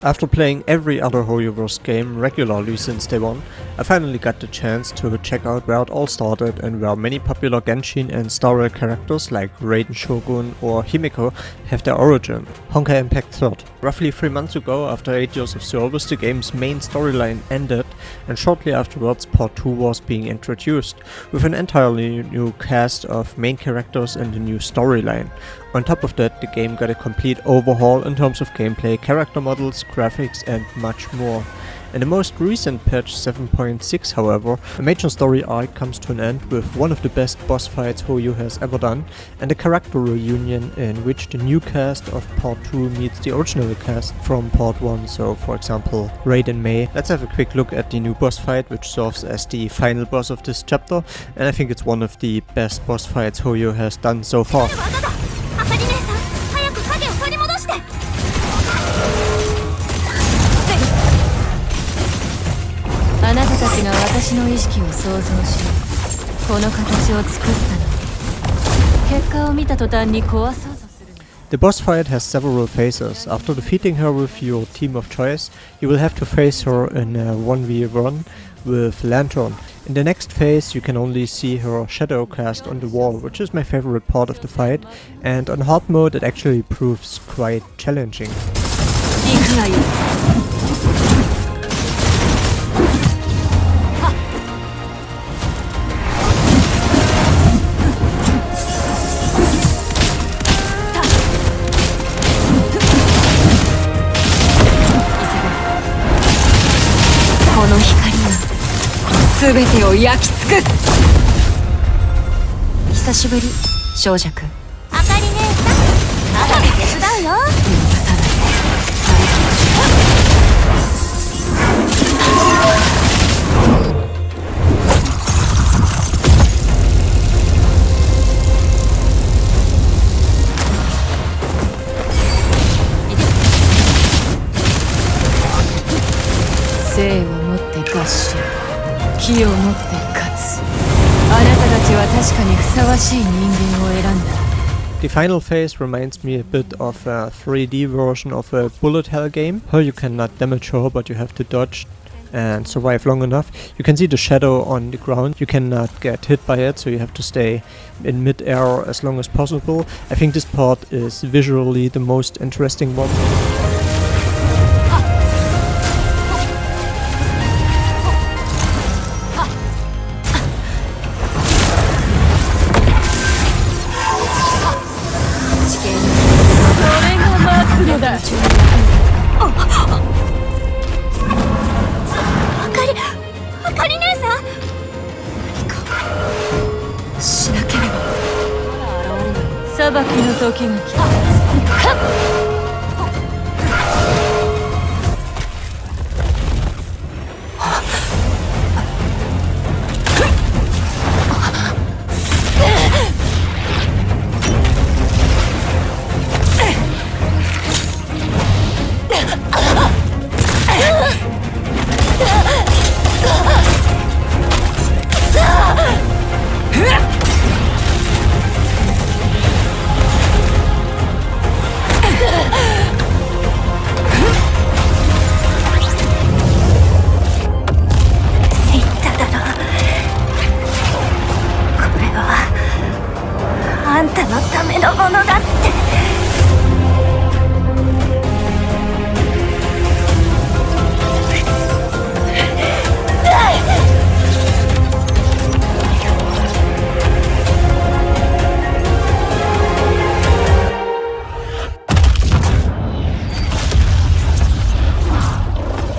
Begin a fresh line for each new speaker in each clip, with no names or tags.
After playing every other Hoyoverse game regularly since day one, I finally got the chance to check out where it all started and where many popular Genshin and Star Rail characters like Raiden Shogun or Himeko have their origin. Honkai Impact 3rd. Roughly 3 months ago, after 8 years of service, the game's main storyline ended, and shortly afterwards Part 2 was being introduced, with an entirely new cast of main characters and a new storyline. On top of that, the game got a complete overhaul in terms of gameplay, character models, graphics and much more. In the most recent patch 7.6, however, a major story arc comes to an end with one of the best boss fights Hoyo has ever done, and a character reunion in which the new cast of Part 2 meets the original cast from Part 1, so for example Raiden Mei. Let's have a quick look at the new boss fight, which serves as the final boss of this chapter, and I think it's one of the best boss fights Hoyo has done so far.
あなたたちが私の意識を想像し、この形を作ったの。結果を見た途端に壊そうとする。
The boss fight has several phases. After defeating her with your team of choice, you will have to face her in a 1v1 with Lantern. In the next phase you can only see her shadow cast on the wall, which is my favorite part of the fight, and on hard mode it actually proves quite challenging.
この光が全てを焼き尽くす。久しぶり、少女くん。あかり姉さん、まだ手伝うよ。許さない。生をもって合衆、気をもって勝つ。あなたたちは確かにふさわしい人間を選んだ。
The final phase reminds me a bit of a 3D version of a bullet hell game. Here you cannot damage her, but you have to dodge and survive long enough. You can see the shadow on the ground. You cannot get hit by it, so you have to stay in mid-air as long as possible. I think this part is visually the most interesting one.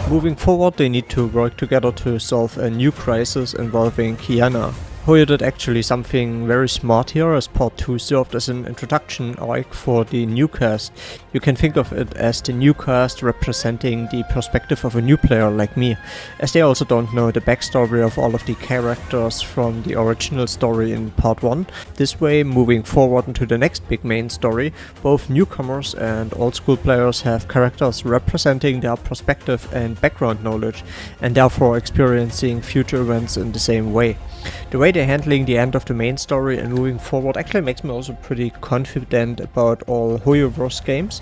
Moving forward, they need to work together to solve a new crisis involving Kiana. Hoyo did actually something very smart here, as Part 2 served as an introduction arc for the new cast. You can think of it as the new cast representing the perspective of a new player like me, as they also don't know the backstory of all of the characters from the original story in Part 1. This way, moving forward into the next big main story, both newcomers and old school players have characters representing their perspective and background knowledge, and therefore experiencing future events in the same way. The way they're handling the end of the main story and moving forward actually makes me also pretty confident about all Hoyoverse games.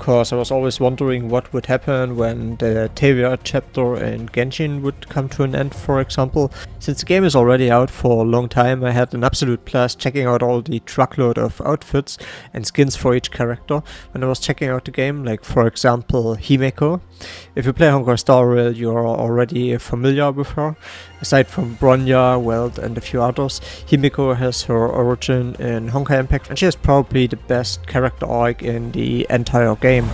cause I was always wondering what would happen when the Tevia chapter in Genshin would come to an end, for example. Since the game is already out for a long time, I had an absolute blast checking out all the truckload of outfits and skins for each character when I was checking out the game, like for example Himeko. If you play Honkai Star Rail, you are already familiar with her. Aside from Bronya, Welt and a few others, Himeko has her origin in Honkai Impact, and she is probably the best character arc in the entire game.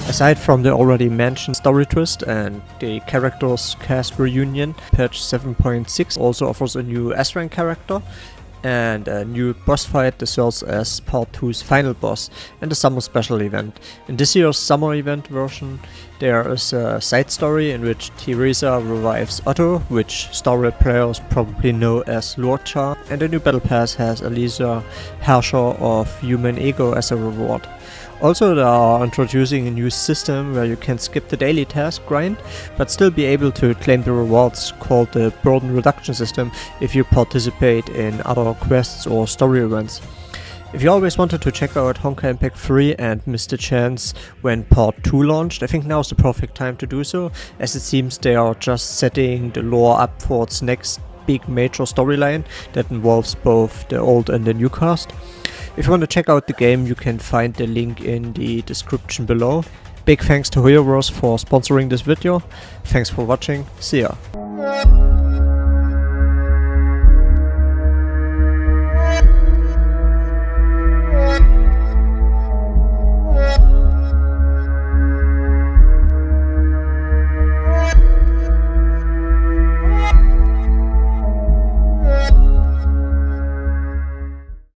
Aside from the already mentioned story twist and the characters cast reunion, patch 7.6 also offers a new S-rank character and a new boss fight that serves as part 2's final boss and a summer special event. In this year's summer event version, there is a side story in which Teresa revives Otto, which Star Rail players probably know as Lord Char, and the new battle pass has Elisa, Herrscher of Human Ego, as a reward. Also, they are introducing a new system where you can skip the daily task grind, but still be able to claim the rewards, called the burden reduction system, if you participate in other quests or story events. If you always wanted to check out Honkai Impact 3 and missed the chance when part 2 launched, I think now is the perfect time to do so, as it seems they are just setting the lore up for its next big major storyline that involves both the old and the new cast. If you want to check out the game, you can find the link in the description below. Big thanks to HoYoverse for sponsoring this video. Thanks for watching, see ya.